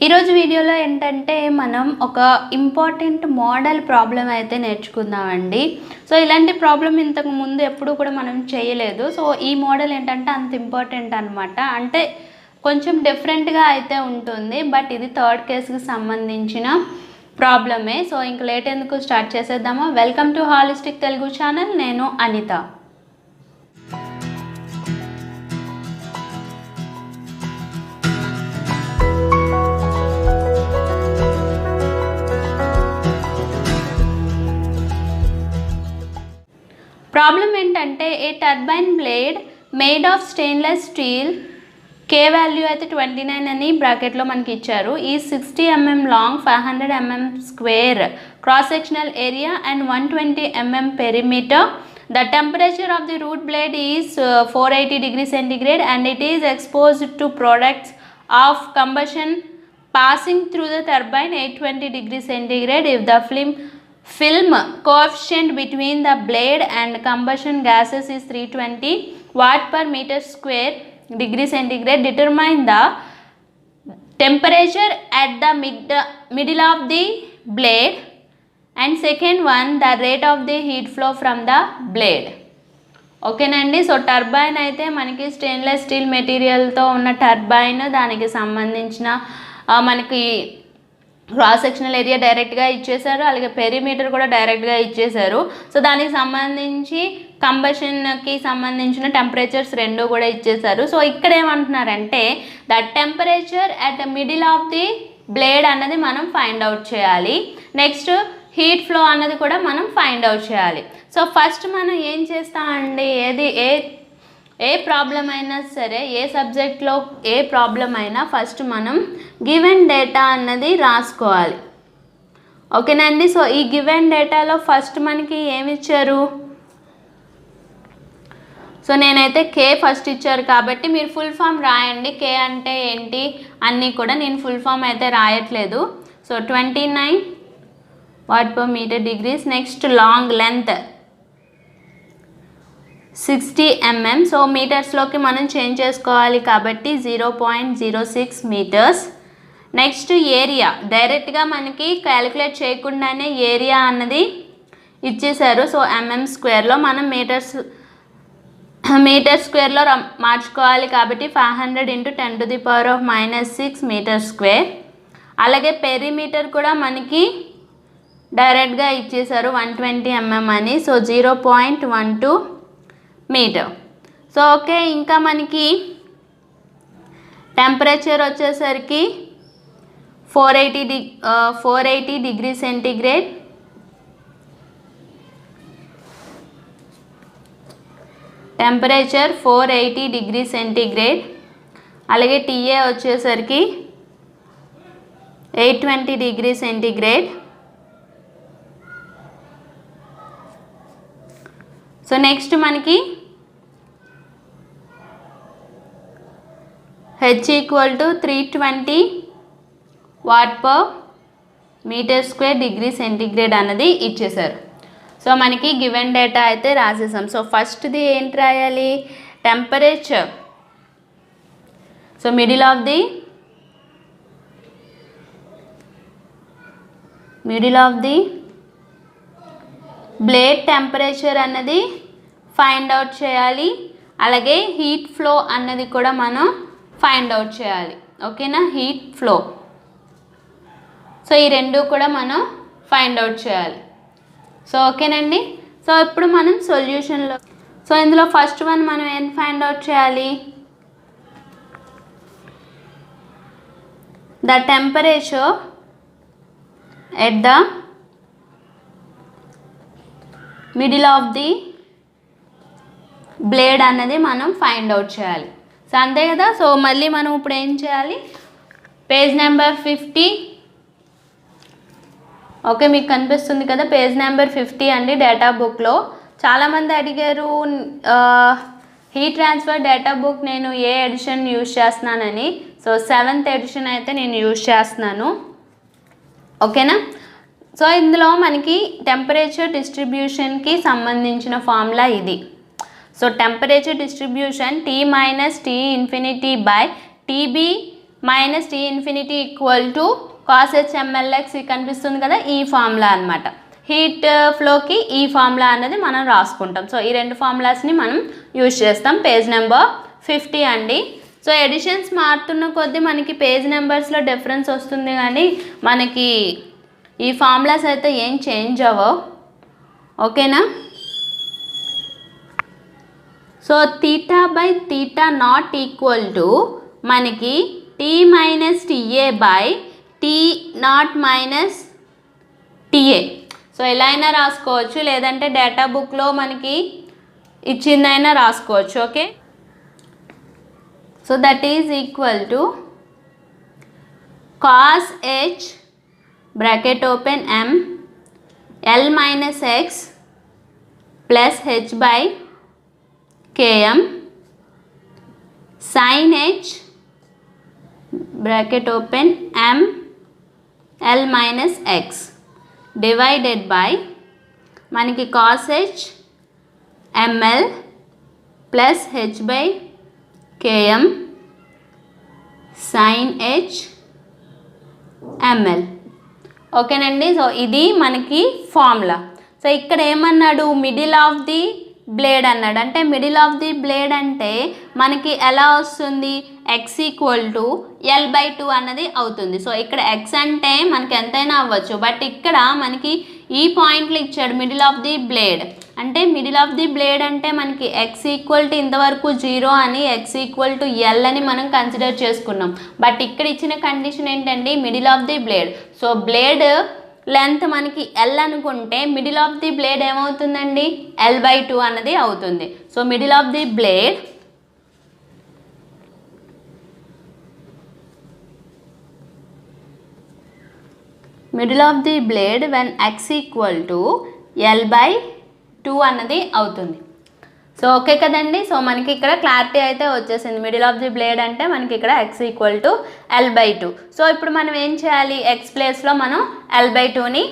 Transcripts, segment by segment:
ఈరోజు వీడియోలో ఏంటంటే మనం ఒక ఇంపార్టెంట్ మోడల్ ప్రాబ్లం అయితే నేర్చుకుందామండి. సో ఇలాంటి ప్రాబ్లం ఇంతకు ముందు ఎప్పుడు కూడా మనం చేయలేదు. సో ఈ మోడల్ ఏంటంటే అంత ఇంపార్టెంట్ అనమాట. అంటే కొంచెం డిఫరెంట్గా అయితే ఉంటుంది, బట్ ఇది థర్డ్ కేసుకి సంబంధించిన ప్రాబ్లమే. సో ఇంక లేట్ ఎందుకు స్టార్ట్ చేసేద్దామా. Welcome to holistic Telugu channel. నేను అనిత. ప్రాబ్లం ఏంటంటే a turbine blade made of stainless steel, K value అయితే 29 అని బ్రాకెట్లో మనకి ఇచ్చారు. ఈ 60 mm long, 500 mm square cross sectional area and 120 mm perimeter. The temperature of the root blade is 480 degrees centigrade and it is exposed to products of combustion passing through the turbine 820 degrees centigrade. If the film coefficient between the blade and combustion gases is 320 watt per meter square degree centigrade, determine the temperature at the middle of the blade, and second one the rate of the heat flow from the blade. ఓకేనండి. So turbine అయితే మనకి stainless steel మెటీరియల్తో ఉన్న turbine, దానికి సంబంధించిన మనకి cross sectional area డైరెక్ట్గా ఇచ్చేశారు, అలాగే పెరిమీటర్ కూడా డైరెక్ట్గా ఇచ్చేశారు. సో దానికి సంబంధించి కంబషన్కి సంబంధించిన టెంపరేచర్స్ రెండు కూడా ఇచ్చేశారు. సో ఇక్కడ ఏమంటున్నారంటే the temperature at the middle of the blade అన్నది మనం ఫైండ్ అవుట్ చేయాలి. నెక్స్ట్ హీట్ ఫ్లో అన్నది కూడా మనం ఫైండ్ అవుట్ చేయాలి. సో ఫస్ట్ మనం ఏం చేస్తామండి, ఏ ప్రాబ్లం అయినా సరే, ఏ సబ్జెక్ట్లో ఏ ప్రాబ్లం అయినా ఫస్ట్ మనం గివెన్ డేటా అన్నది రాసుకోవాలి. ఓకేనండి. సో ఈ గివెన్ డేటాలో ఫస్ట్ మనకి ఏమి ఇచ్చారు, సో నేనైతే కే ఫస్ట్ ఇచ్చారు కాబట్టి మీరు ఫుల్ ఫామ్ రాయండి. కే అంటే ఏంటి అన్నీ కూడా నేను ఫుల్ ఫామ్ అయితే రాయట్లేదు. So 29 watt per metre degrees. Next long length 60 mm. So మీటర్స్లోకి మనం చేంజ్ చేసుకోవాలి కాబట్టి 0.06 మీటర్స్. నెక్స్ట్ ఏరియా డైరెక్ట్గా మనకి క్యాలిక్యులేట్ చేయకుండానే ఏరియా అన్నది ఇచ్చేశారు. సో mm స్క్వేర్లో మనం మీటర్ స్క్వేర్లో మార్చుకోవాలి కాబట్టి 500 × 10⁻⁻6 మీటర్ స్క్వేర్. అలాగే పెరిమీటర్ కూడా మనకి డైరెక్ట్గా ఇచ్చేశారు 120 mm అని. So 0.12 metre. సో ఓకే, ఇంకా మనకి టెంపరేచర్ వచ్చేసరికి 480 degree centigrade. Temperature 480 degree centigrade. అలాగే టీఏ వచ్చేసరికి 820 డిగ్రీ సెంటీగ్రేడ్. సో నెక్స్ట్ మనకి H equal to 320 watt per metre square degree centigrade అన్నది ఇచ్చేశారు. సో మనకి గివెన్ డేటా అయితే రాసేసాం. సో ఫస్ట్ది ఏంటి రాయాలి, temperature. So middle of the blade temperature అన్నది ఫైండ్ అవుట్ చేయాలి. అలాగే హీట్ ఫ్లో అన్నది కూడా మనం ఫైండ్ అవుట్ చేయాలి. ఓకేనా, హీట్ ఫ్లో. సో ఈ రెండు కూడా మనం ఫైండ్ అవుట్ చేయాలి. సో ఓకేనండి. సో ఇప్పుడు మనం సొల్యూషన్లో, సో ఇందులో ఫస్ట్ వన్ మనం ఏం ఫైండ్ అవుట్ చేయాలి, the temperature at the middle of the blade అన్నది మనం ఫైండ్ అవుట్ చేయాలి. సో అంతే కదా. సో మళ్ళీ మనం ఇప్పుడు ఏం చేయాలి, పేజ్ నెంబర్ 50. ఓకే, మీకు కనిపిస్తుంది కదా పేజ్ నెంబర్ 50 అండి డేటా బుక్లో. చాలామంది అడిగారు హీట్ ట్రాన్స్ఫర్ డేటా బుక్ నేను ఏ ఎడిషన్ యూజ్ చేస్తున్నానని. సో 7th ఎడిషన్ అయితే నేను యూజ్ చేస్తున్నాను. ఓకేనా. సో ఇందులో మనకి టెంపరేచర్ డిస్ట్రిబ్యూషన్కి సంబంధించిన ఫార్ములా ఇది. So temperature distribution T - T∞/TB minus tea infinity equal to cos H MLX కనిపిస్తుంది కదా, ఈ ఫార్ములా అనమాట. హీట్ ఫ్లోకి ఈ ఫార్ములా అనేది మనం రాసుకుంటాం. సో ఈ రెండు ఫార్ములాస్ని మనం యూజ్ చేస్తాం. పేజ్ నెంబర్ 50 అండి. సో ఎడిషన్స్ మారుతున్న కొద్దీ మనకి పేజ్ నెంబర్స్లో డిఫరెన్స్ వస్తుంది, కానీ మనకి ఈ ఫార్ములాస్ అయితే ఏం చేంజ్ అవ్వవు. ఓకేనా? So theta by theta not equal to మనకి t minus t a by tea not minus t a. So ఎలా అయినా రాసుకోవచ్చు, లేదంటే డేటా బుక్లో మనకి ఇచ్చిందైనా రాసుకోవచ్చు. Okay, so that is equal to cos h bracket open m l minus x plus h by km sin h bracket open m l minus x divided by మనకి cos h ml plus h by km sin h ml. ఓకేనండి. So ఇది మనకి formula. So ఇక్కడ ఏమన్నాడు, middle of the blade అన్నాడు. అంటే middle of the blade అంటే మనకి ఎలా వస్తుంది, ఎక్స్ ఈక్వల్ టు L/2 అన్నది అవుతుంది. సో ఇక్కడ ఎక్స్ అంటే మనకి ఎంతైనా అవ్వచ్చు, బట్ ఇక్కడ మనకి ఈ పాయింట్లు ఇచ్చాడు మిడిల్ ఆఫ్ ది బ్లేడ్. అంటే మిడిల్ ఆఫ్ ది బ్లేడ్ అంటే మనకి ఎక్స్ ఈక్వల్ టు ఇంతవరకు 0 అని, ఎక్స్ ఈక్వల్ టు ఎల్ అని మనం కన్సిడర్ చేసుకున్నాం. బట్ ఇక్కడ ఇచ్చిన కండిషన్ ఏంటండి, middle of the blade. So blade length మనకి ఎల్ అనుకుంటే మిడిల్ ఆఫ్ ది బ్లేడ్ ఏమవుతుందండి, L/2 అన్నది అవుతుంది. So middle of the blade when x equal to L/2 అన్నది అవుతుంది. సో ఓకే కదండి. సో మనకి ఇక్కడ క్లారిటీ అయితే వచ్చేసింది. మిడిల్ ఆఫ్ ది బ్లేడ్ అంటే మనకి ఇక్కడ x equal to L/2. So ఇప్పుడు మనం ఏం చేయాలి, x ప్లేస్లో మనం L/2ని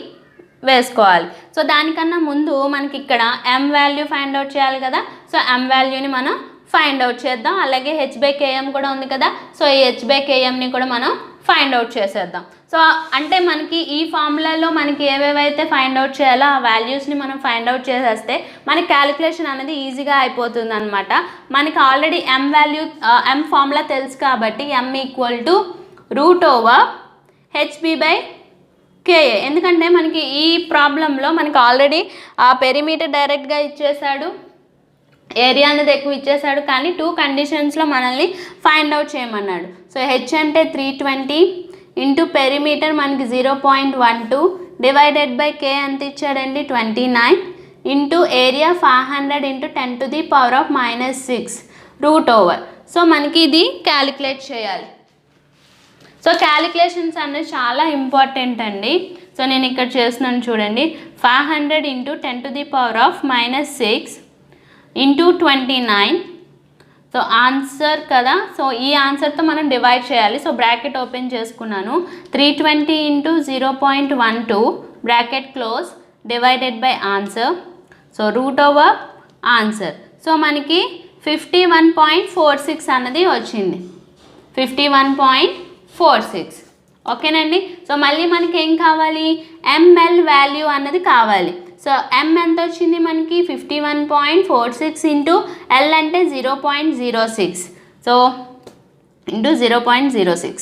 వేసుకోవాలి. సో దానికన్నా ముందు మనకి ఇక్కడ m వాల్యూ ఫైండ్ అవుట్ చేయాలి కదా. సో m వాల్యూని మనం ఫైండ్ అవుట్ చేద్దాం. అలాగే h/km కూడా ఉంది కదా. సో ఈ h/kmని కూడా మనం ఫైండ్ అవుట్ చేసేద్దాం. సో అంటే మనకి ఈ ఫార్ములాలో మనకి ఏవేవైతే ఫైండ్ అవుట్ చేయాలో ఆ వాల్యూస్ని మనం ఫైండ్ అవుట్ చేసేస్తే మనకి క్యాలిక్యులేషన్ అనేది ఈజీగా అయిపోతుంది అనమాట. మనకి ఆల్రెడీ m ఫార్ములా తెలుసు కాబట్టి m ఈక్వల్ టు √/hb/ka. ఎందుకంటే మనకి ఈ ప్రాబ్లంలో మనకి ఆల్రెడీ ఆ పెరిమీటర్ డైరెక్ట్గా ఇచ్చేసాడు, ఏరియా అనేది ఎక్కువ ఇచ్చేసాడు, కానీ 2 కండిషన్స్లో మనల్ని ఫైండ్ అవుట్ చేయమన్నాడు. సో h అంటే 320 ఇంటూ పెరిమీటర్ మనకి 0.12 డివైడెడ్ బై k ఎంత ఇచ్చాడండి 29 ఇంటూ ఏరియా 500 ఇంటూ 10⁻⁻6 √/. సో మనకి ఇది క్యాలిక్యులేట్ చేయాలి. సో క్యాలిక్యులేషన్స్ అనేది చాలా ఇంపార్టెంట్ అండి. సో నేను ఇక్కడ చేస్తున్నాను చూడండి, 500 ఇంటూ 10⁻⁻6 ఇంటూ 29. సో ఆన్సర్ కదా. సో ఈ ఆన్సర్తో మనం డివైడ్ చేయాలి. సో బ్రాకెట్ ఓపెన్ చేసుకున్నాను, 320 into 0.12 bracket close divided by answer. So √/. Answer. So మనకి 51.46 అన్నది వచ్చింది, 51.46. ఓకేనండి. సో మళ్ళీ మనకి ఏం కావాలి, ml వాల్యూ అన్నది కావాలి. సో m ఎంత వచ్చింది మనకి 51.46 ఇంటూ l అంటే 0.06. సో ఇంటూ 0.06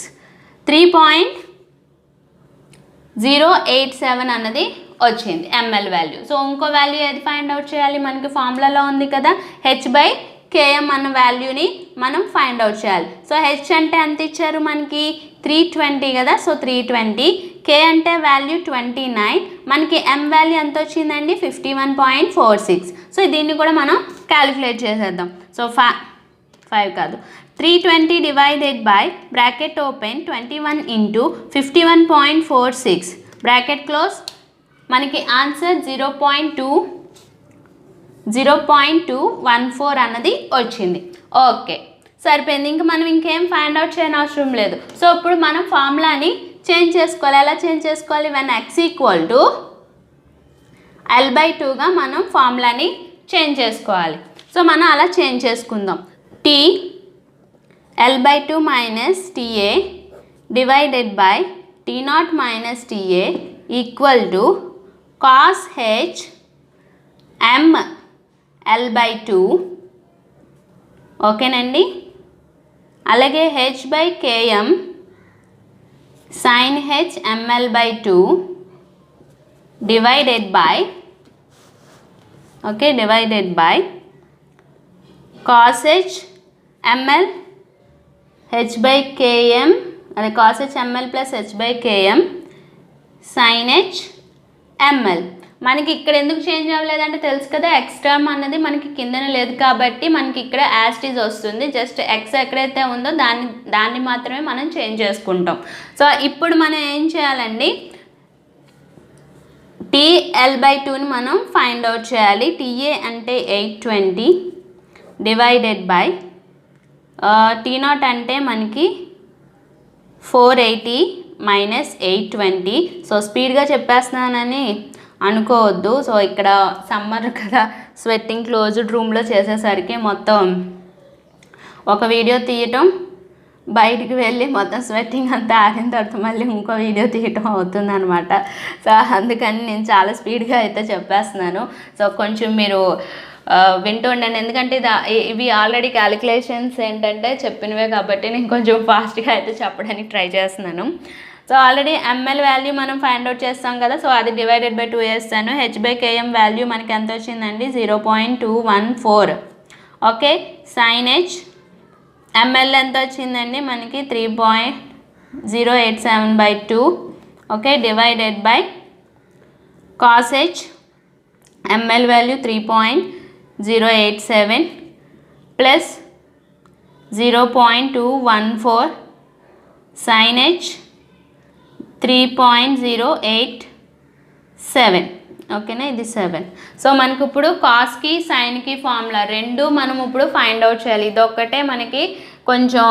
3.087 అన్నది వచ్చింది ml వాల్యూ. సో ఇంకో వాల్యూ ఏది ఫైండ్ అవుట్ చేయాలి, మనకి ఫార్ములాలో ఉంది కదా, h/km అన్న వాల్యూని మనం ఫైండ్ అవుట్ చేయాలి. సో h అంటే ఎంత ఇచ్చారు మనకి 320 కదా. సో 320, k అంటే వాల్యూ 29, మనకి m వాల్యూ ఎంత వచ్చిందండి 51.46. సో దీన్ని కూడా మనం క్యాలిక్యులేట్ చేసేద్దాం. సో 5 కాదు 320 divided by bracket open 21 into 51.46 bracket close. మనకి ఆన్సర్ 0.214 అన్నది వచ్చింది. ఓకే, సరిపోయింది. ఇంకా మనం ఇంకేం ఫైండ్ అవుట్ చేయని అవసరం లేదు. సో ఇప్పుడు మనం ఫార్ములాని చేంజ్ చేసుకోవాలి. ఎలా చేంజ్ చేసుకోవాలి, when x ఈక్వల్ టు L/2గా మనం ఫార్ములాని చేంజ్ చేసుకోవాలి. సో మనం అలా చేంజ్ చేసుకుందాం. t L/2 minus TA divided by tea not minus TA equal to cos H M L by 2 ఓకేనండి. అలాగే H by KM sin h ml by 2 divided by cos h ml h by km అదే cos h ml plus h by km sin h ml. మనకి ఇక్కడ ఎందుకు change అవ్వలేదంటే తెలుసు కదా, X term అన్నది మనకి కిందన లేదు కాబట్టి మనకి ఇక్కడ యాస్టీజ్ వస్తుంది. జస్ట్ ఎక్స్ ఎక్కడైతే ఉందో దాన్ని మాత్రమే మనం చేంజ్ చేసుకుంటాం. సో ఇప్పుడు మనం ఏం చేయాలండి, టీఎల్ బై 2ని మనం ఫైండ్ అవుట్ చేయాలి. టీఏ అంటే 820 డివైడెడ్ బై టీ నాట్ అంటే మనకి 480 మైనస్ 820. సో స్పీడ్గా చెప్పేస్తున్నానని అనుకోవద్దు. సో ఇక్కడ సమ్మర్ కదా, స్వెట్టింగ్ క్లోజ్డ్ రూమ్లో చేసేసరికి మొత్తం ఒక వీడియో తీయటం, బయటికి వెళ్ళి మొత్తం స్వెట్టింగ్ అంతా ఆరిన తర్వాత మళ్ళీ ఇంకో వీడియో తీయటం అవుతుంది అనమాట. సో అందుకని నేను చాలా స్పీడ్గా అయితే చెప్పేస్తున్నాను. సో కొంచెం మీరు వింటూ ఉండండి, ఎందుకంటే ఇవి ఆల్రెడీ క్యాలిక్యులేషన్స్ ఏంటంటే చెప్పినవే కాబట్టి నేను కొంచెం ఫాస్ట్గా అయితే చెప్పడానికి ట్రై చేస్తున్నాను. సో ఆల్రెడీ ఎంఎల్ వాల్యూ మనం ఫైండ్ అవుట్ చేస్తాం కదా, సో అది డివైడెడ్ బై 2 వేస్తాను. హెచ్ బై కేఎం వాల్యూ మనకి ఎంత వచ్చిందండి, 0.214. ఓకే, సైన్ హెచ్ ఎంఎల్ ఎంత వచ్చిందండి మనకి 3.087 by 2. Okay, divided by cos H ML value 3.087 plus 0.214 sine H 3.087. ఓకేనా, ఇది 7. సో మనకి ఇప్పుడు కాస్కి సైన్కి ఫార్ములా రెండు మనం ఇప్పుడు ఫైండ్ అవుట్ చేయాలి. ఇదొక్కటే మనకి కొంచెం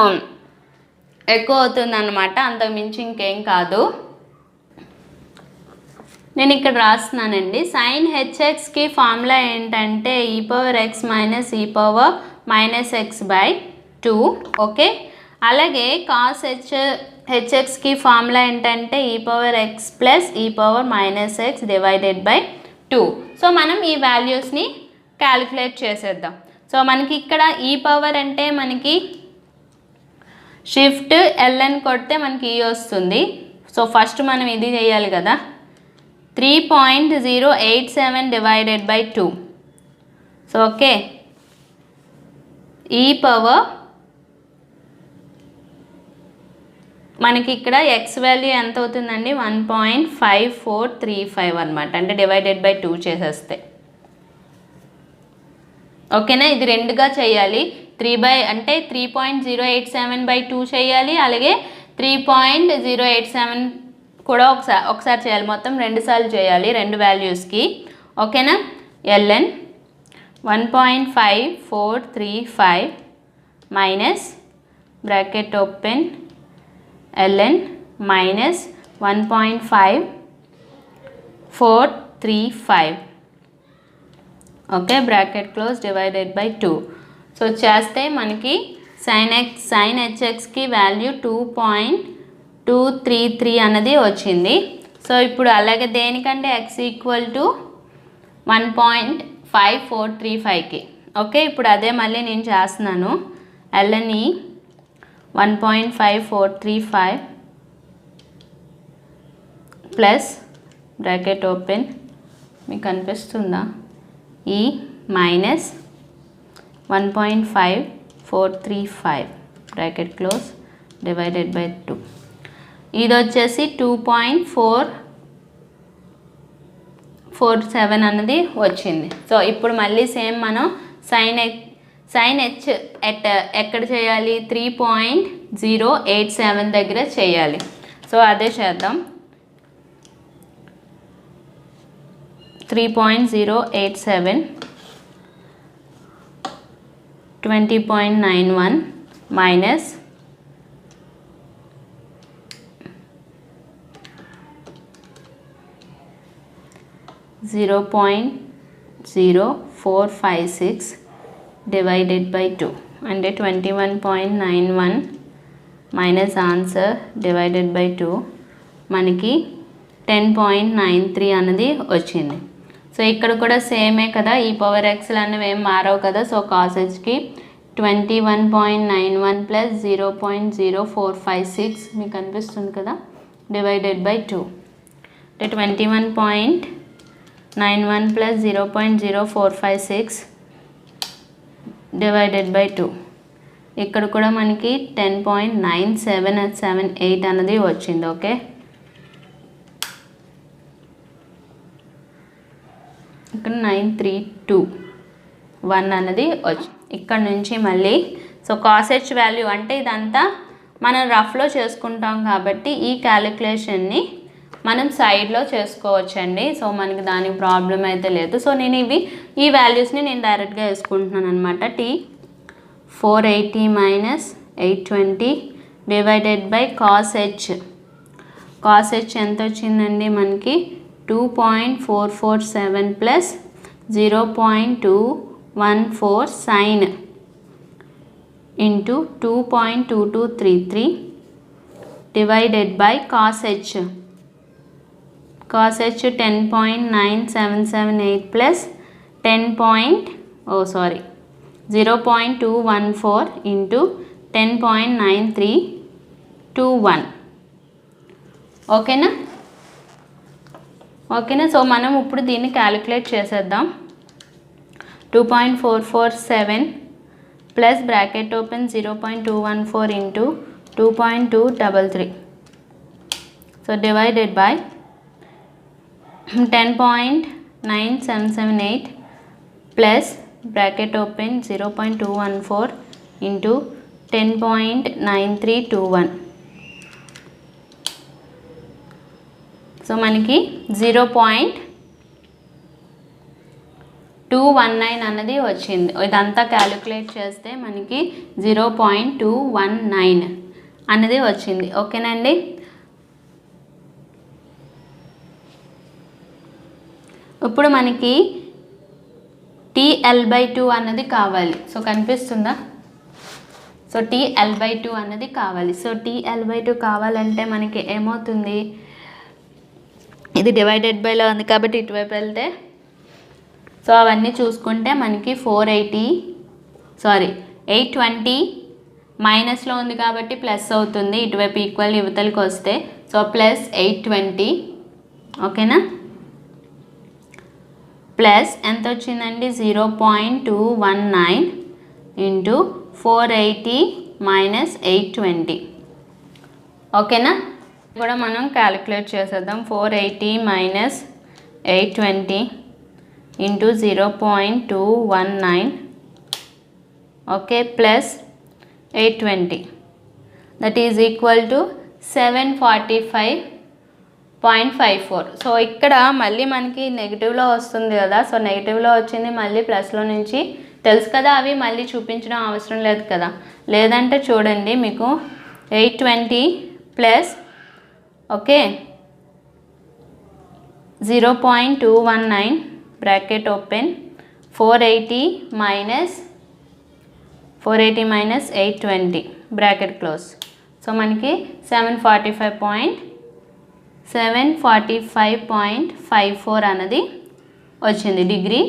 ఎక్కువ అవుతుంది అన్నమాట, అంతకు మించి ఇంకేం కాదు. నేను ఇక్కడ రాస్తున్నానండి. సైన్ హెచ్ఎక్స్కి ఫార్ములా ఏంటంటే e⁻x మైనస్ e⁻−x/2. ఓకే, అలాగే కాస్ హెచ్ఎక్స్కి ఫార్ములా ఏంటంటే e⁻x plus e⁻−x divided by 2. So మనం ఈ వాల్యూస్ని క్యాలిక్యులేట్ చేసేద్దాం. సో మనకి ఇక్కడ ఈ పవర్ అంటే మనకి షిఫ్ట్ ఎల్ఎన్ కొడితే మనకి ఈ వస్తుంది. సో ఫస్ట్ మనం ఇది చేయాలి కదా, 3.087 డివైడెడ్ బై 2. సో ఓకే, ఈ పవర్ మనకి ఇక్కడ ఎక్స్ వాల్యూ ఎంత అవుతుందండి, 1.5435 అనమాట, అంటే డివైడెడ్ బై 2 చేసేస్తే. ఓకేనా, ఇది రెండుగా చేయాలి. 3.087 బై 2 చేయాలి, అలాగే 3.087 కూడా ఒకసారి చేయాలి. మొత్తం 2 సార్లు చేయాలి రెండు వాల్యూస్కి. ఓకేనా, LN 1.5435 minus bracket open ln minus 1.5435. Okay, bracket close divided by 2. So చేస్తే మనకి సైన్ హెచ్ఎక్స్కి వాల్యూ 2.233 అన్నది వచ్చింది. సో ఇప్పుడు అలాగే దేనికంటే ఎక్స్ ఈక్వల్ టు 1.5435కి. ఓకే, ఇప్పుడు అదే మళ్ళీ నేను చేస్తున్నాను. ఎల్ఎన్ఈ 1.5435 ప్లస్ బ్రాకెట్ ఓపెన్, మీకు కనిపిస్తుందా, ఈ minus 1.5435 bracket close divided by 2. ఇది వచ్చేసి 2.447 అన్నది వచ్చింది. సో ఇప్పుడు మళ్ళీ సేమ్ మనం సైన్ హెచ్ ఎక్కడ చేయాలి, 3.087 దగ్గర చేయాలి. సో అదే చేద్దాం. 3.087 20.91 మైనస్ 0.0456 divided by 2 అంటే 21.91 మైనస్ ఆన్సర్ డివైడెడ్ బై 2 మనకి 10.93 అన్నది వచ్చింది. సో ఇక్కడ కూడా సేమే కదా, ఈ పవర్ ఎక్స్లు అనేవి ఏం మారవు కదా. సో కాస్ హెచ్కి 21.91 ప్లస్ 0.0456 మీకు అనిపిస్తుంది కదా, డివైడెడ్ బై 2 అంటే 21.91 ప్లస్ 0.0456 డివైడెడ్ బై 2. ఇక్కడ కూడా మనకి 10.9778 అన్నది వచ్చింది. ఓకే, ఇక్కడ 9321 అన్నది వచ్చింది. ఇక్కడ నుంచి మళ్ళీ సో కాస్ హెచ్ వాల్యూ అంటే ఇదంతా మనం రఫ్లో చేసుకుంటాం కాబట్టి ఈ క్యాలిక్యులేషన్ని మనం సైడ్లో చేసుకోవచ్చండి. సో మనకి దానికి ప్రాబ్లం అయితే లేదు. సో నేను ఈ వాల్యూస్ని నేను డైరెక్ట్గా వేసుకుంటున్నాను అనమాట. T 480 minus 820 divided by cos H. Cos H ఎంత వచ్చిందండి మనకి 2.447 plus 0.214 sine into 2.2233 divided by cos H. Cos H 10.9778 plus 0.214 into 10.9321. ఓకేనా. సో మనం ఇప్పుడు దీన్ని క్యాలిక్యులేట్ చేసేద్దాం. 2.447 plus bracket open 0.214 into 2.233. So divided by 10.9778 plus bracket open 0.214 into 10.9321. So మనకి 0.219 అన్నది వచ్చింది. ఇదంతా క్యాలిక్యులేట్ చేస్తే మనకి 0.219 అన్నది వచ్చింది. ఓకేనండి. ఇప్పుడు మనకి TL/2 అన్నది కావాలి. సో కనిపిస్తుందా? సో TL/2 అన్నది కావాలి. సో TL/2 కావాలంటే మనకి ఏమవుతుంది, ఇది డివైడెడ్ బైలో ఉంది కాబట్టి ఇటువైపు వెళ్తే సో అవన్నీ చూసుకుంటే మనకి 820 మైనస్లో ఉంది కాబట్టి ప్లస్ అవుతుంది. ఇటువైపు ఈక్వల్ యువతలకి వస్తే సో ప్లస్ 820. ఓకేనా. ప్లస్ ఎంత వచ్చిందండి 0.219 ఇంటూ 480 మైనస్ 820. ఓకేనా. కూడా మనం క్యాలిక్యులేట్ చేసేద్దాం. 480 minus 820 into 0.219 okay plus 820 that is equal to 745.54. So ఇక్కడ మళ్ళీ మనకి నెగిటివ్లో వస్తుంది కదా. సో నెగిటివ్లో వచ్చింది మళ్ళీ ప్లస్లో నుంచి తెలుసు కదా, అవి మళ్ళీ చూపించడం అవసరం లేదు కదా. లేదంటే చూడండి మీకు 820 plus okay 0.219 bracket open 480 minus 820 bracket close. So మనకి 745.54 అన్నది వచ్చింది డిగ్రీ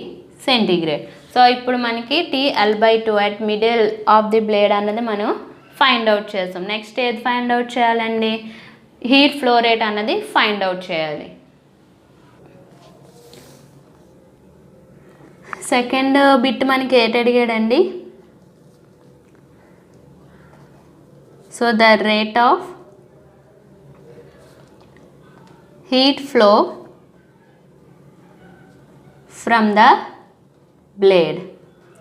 సెంటీగ్రేడ్. సో ఇప్పుడు మనకి TL/2 at middle of the blade అన్నది మనం ఫైండ్ అవుట్ చేస్తాం. నెక్స్ట్ ఏది ఫైండ్ అవుట్ చేయాలండి, హీట్ ఫ్లో రేట్ అన్నది ఫైండ్ అవుట్ చేయాలి. సెకండ్ బిట్ మనకి ఏటి అడిగాడండి, so the rate of heat flow from the blade.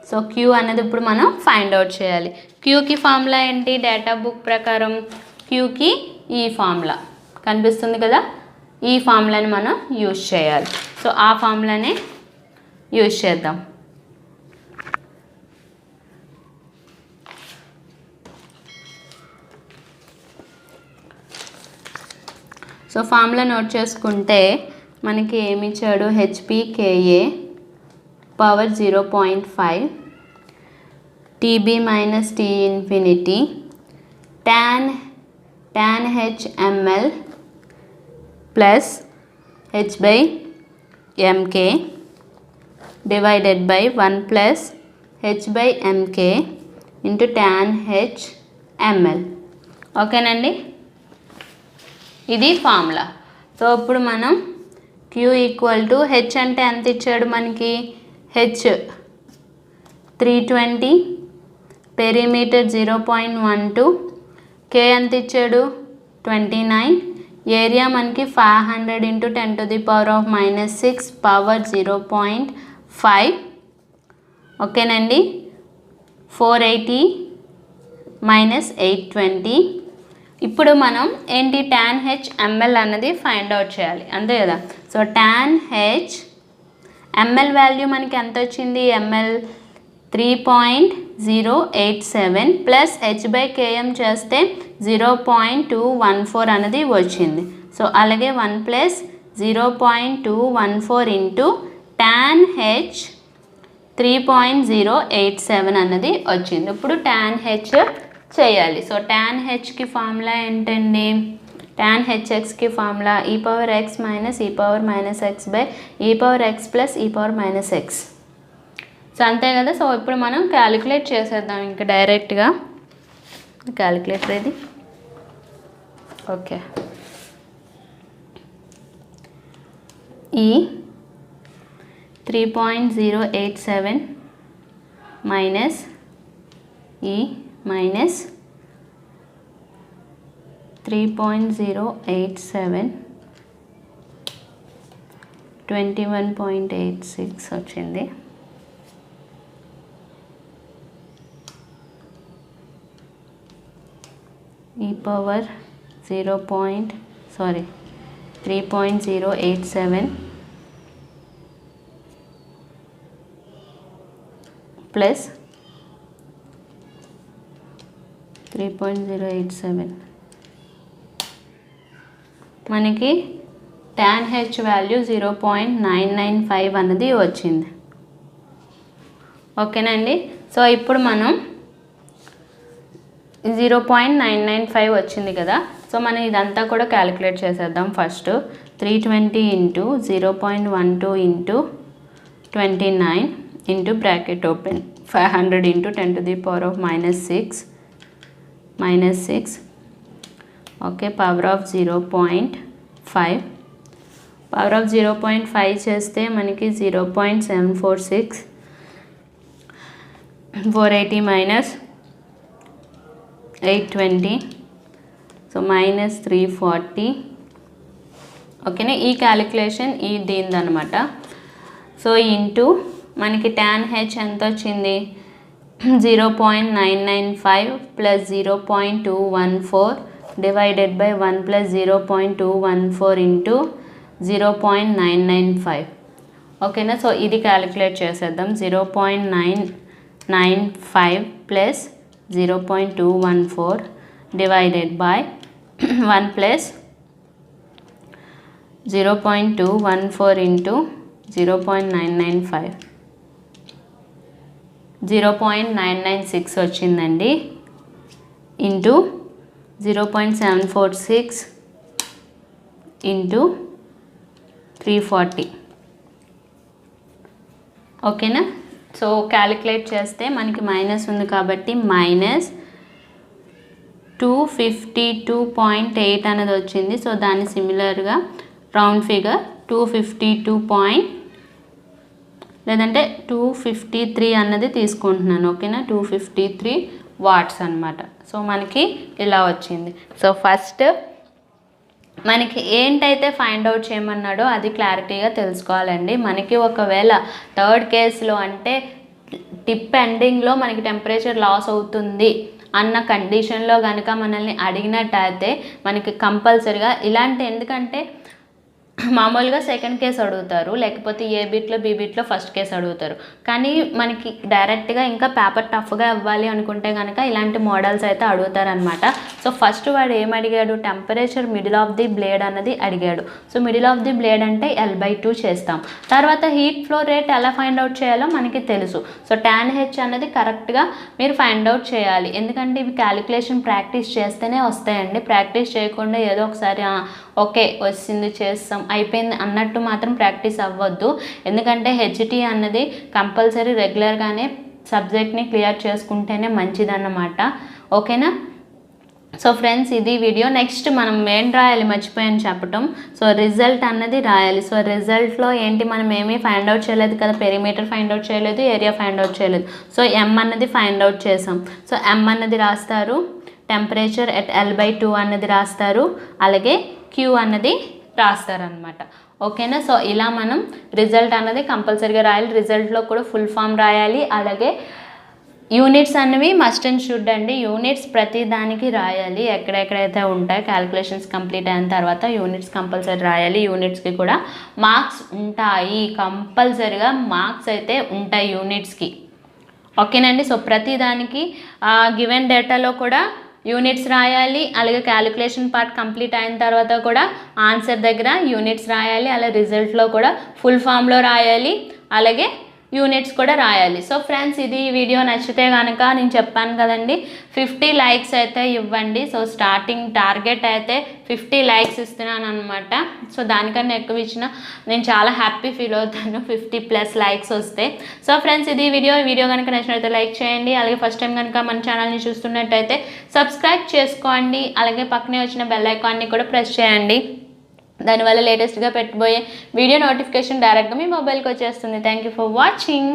So q అనేది ఇప్పుడు మనం ఫైండ్ అవుట్ చేయాలి. క్యూకి ఫార్ములా ఏంటి, డేటా బుక్ ప్రకారం క్యూకి ఈ ఫార్ములా కనిపిస్తుంది కదా, ఈ ఫార్ములాని మనం యూజ్ చేయాలి. సో ఆ ఫార్ములానే యూజ్ చేద్దాం. సో ఫార్ములా నోట్ చేసుకుంటే మనకి ఏమి ఇచ్చాడు, HPKA power 0.5 TB minus T infinity tan tan h ml plus h/mk divided by 1 plus h/mk into tan h ml. ఓకేనండి, ఇది ఫార్ములా. సో ఇప్పుడు మనం Q ఈక్వల్ టు హెచ్ అంటే ఎంత ఇచ్చాడు మనకి, హెచ్ 320, పెరిమీటర్ 0.12, కే ఎంత ఇచ్చాడు 29, ఏరియా మనకి 500 ఇంటూ 10⁻⁻6 పవర్ 0.5. ఓకేనండి, 480 మైనస్ 820. ఇప్పుడు మనం ఏంటి tan h ml అన్నది ఫైండ్ అవుట్ చేయాలి, అంతే కదా. So tan h ml value మనకి ఎంత వచ్చింది, ml 3.087 ప్లస్ h/km చేస్తే 0.214 అనేది వచ్చింది. సో అలాగే 1 ప్లస్ 0.214 ఇంటూ tan h 3.087 అన్నది వచ్చింది. ఇప్పుడు tan h చేయాలి. సో tan hకి ఫార్ములా ఏంటండి, tan hxకి formula e⁻x minus e⁻−x/e⁻x plus e⁻−x. So అంతే కదా. సో ఇప్పుడు మనం క్యాలిక్యులేట్ చేసేద్దాం ఇంకా డైరెక్ట్గా. క్యాలిక్యులేటర్ ఇది, ఓకే. ఈ 3.087 మైనస్ ఈ మైనస్ 3.087 21.86 వచ్చింది. ఈ పవర్ 3.087 ప్లస్ 3.087 మనకి tan h వాల్యూ 0.995 అన్నది వచ్చింది. ఓకేనండి. సో ఇప్పుడు మనం 0.995 వచ్చింది కదా. సో మనం ఇదంతా కూడా క్యాలిక్యులేట్ చేసేద్దాం. First 320 into 0.12 into 29 into bracket open 500 into 10⁻⁻6 okay, power of 0.5. Power of 0.5 చేస్తే మనకి 0.746, 480 మైనస్ 820, సో మైనస్ 340. ఓకేనా, ఈ క్యాలిక్యులేషన్ ఈ దీనిదనమాట. సో ఇంటూ మనకి tan h ఎంత వచ్చింది, 0.995 plus 0.214 divided by 1 plus 0.214 into 0.995. ఓకేనా, సో ఇది క్యాలిక్యులేట్ చేసేద్దాం. 0.995 plus 0.214 divided by 1 plus 0.214 into 0.995 0.996 వచ్చిందండి. Into 0.746 into 340. ఓకేనా, సో క్యాలిక్యులేట్ చేస్తే మనకి మైనస్ ఉంది కాబట్టి మైనస్ 252.8 అనేది వచ్చింది. సో దాన్ని సిమిలర్గా రౌండ్ ఫిగర్ 252 లేదంటే 253 అన్నది తీసుకుంటున్నాను. ఓకేనా, 253 వాట్స్ అనమాట. సో మనకి ఇలా వచ్చింది. సో ఫస్ట్ మనకి ఏంటైతే ఫైండ్ అవుట్ చేయమన్నాడో అది క్లారిటీగా తెలుసుకోవాలండి. మనకి ఒకవేళ థర్డ్ కేసులో అంటే టిప్ ఎండింగ్లో మనకి టెంపరేచర్ లాస్ అవుతుంది అన్న కండిషన్లో కనుక మనల్ని అడిగినట్టయితే మనకి కంపల్సరిగా ఇలాంటి, ఎందుకంటే మామూలుగా సెకండ్ కేస్ అడుగుతారు, లేకపోతే ఏ బిట్లో బి బిట్లో ఫస్ట్ కేస్ అడుగుతారు. కానీ మనకి డైరెక్ట్గా ఇంకా పేపర్ టఫ్గా ఇవ్వాలి అనుకుంటే కనుక ఇలాంటి మోడల్స్ అయితే అడుగుతారనమాట. సో ఫస్ట్ వాడు ఏం అడిగాడు, temperature middle of the blade అన్నది అడిగాడు. So middle of the blade అంటే L/2 చేస్తాం. తర్వాత హీట్ ఫ్లో రేట్ ఎలా ఫైండ్ అవుట్ చేయాలో మనకి తెలుసు. సో tan H అన్నది కరెక్ట్గా మీరు ఫైండ్ అవుట్ చేయాలి. ఎందుకంటే ఇవి క్యాలిక్యులేషన్ ప్రాక్టీస్ చేస్తేనే వస్తాయండి. ప్రాక్టీస్ చేయకుండా ఏదో ఒకసారి ఓకే వచ్చింది చేస్తాం అయిపోయింది అన్నట్టు మాత్రం ప్రాక్టీస్ అవ్వద్దు. ఎందుకంటే HT అన్నది కంపల్సరీ రెగ్యులర్గానే సబ్జెక్ట్ని క్లియర్ చేసుకుంటేనే మంచిదన్నమాట. ఓకేనా? సో ఫ్రెండ్స్ ఇది వీడియో. నెక్స్ట్ మనం ఏం రాయాలి మర్చిపోయాను చెప్పటం. సో రిజల్ట్ అన్నది రాయాలి. సో రిజల్ట్లో ఏంటి, మనం ఏమీ ఫైండ్ అవుట్ చేయలేదు కదా, పెరిమీటర్ ఫైండ్ అవుట్ చేయలేదు, ఏరియా ఫైండ్ అవుట్ చేయలేదు. సో M అన్నది ఫైండ్ అవుట్ చేసాం. సో M అన్నది రాస్తారు, టెంపరేచర్ ఎట్ L/2 అన్నది రాస్తారు, అలాగే Q అన్నది రాస్తారనమాట. ఓకేనా? సో ఇలా మనం రిజల్ట్ అన్నది కంపల్సరీగా రాయాలి. రిజల్ట్లో కూడా ఫుల్ ఫామ్ రాయాలి, అలాగే యూనిట్స్ అన్నవి మస్ట్ అండ్ షుడ్ అండి. యూనిట్స్ ప్రతి దానికి రాయాలి, ఎక్కడెక్కడైతే ఉంటాయో క్యాలిక్యులేషన్స్ కంప్లీట్ అయిన తర్వాత యూనిట్స్ కంపల్సరీ రాయాలి. యూనిట్స్కి కూడా మార్క్స్ ఉంటాయి, కంపల్సరీగా మార్క్స్ అయితే ఉంటాయి యూనిట్స్కి. ఓకేనండి? సో ప్రతి దానికి గివెన్ డేటాలో కూడా యూనిట్స్ రాయాలి, అలాగే క్యాలిక్యులేషన్ పార్ట్ కంప్లీట్ అయిన తర్వాత కూడా ఆన్సర్ దగ్గర యూనిట్స్ రాయాలి, అలాగే రిజల్ట్లో కూడా ఫుల్ ఫామ్లో రాయాలి, అలాగే యూనిట్స్ కూడా రాయాలి. సో ఫ్రెండ్స్ ఇది వీడియో నచ్చితే కనుక నేను చెప్పాను కదండి 50 లైక్స్ అయితే ఇవ్వండి. సో స్టార్టింగ్ టార్గెట్ అయితే 50 లైక్స్ ఇస్తున్నాను అనమాట. సో దానికన్నా ఎక్కువ ఇచ్చిన నేను చాలా హ్యాపీ ఫీల్ అవుతాను 50+ లైక్స్ వస్తే. సో ఫ్రెండ్స్ ఇది వీడియో కనుక నచ్చినట్లయితే లైక్ చేయండి, అలాగే ఫస్ట్ టైం కనుక మన ఛానల్ని చూస్తున్నట్టయితే సబ్స్క్రైబ్ చేసుకోండి, అలాగే పక్కనే వచ్చిన బెల్ ఐకాన్ని కూడా ప్రెస్ చేయండి. దానివల్ల లేటెస్ట్గా పెట్టబోయే వీడియో నోటిఫికేషన్ డైరెక్ట్గా మీ మొబైల్కి వచ్చేస్తుంది. Thank you for watching.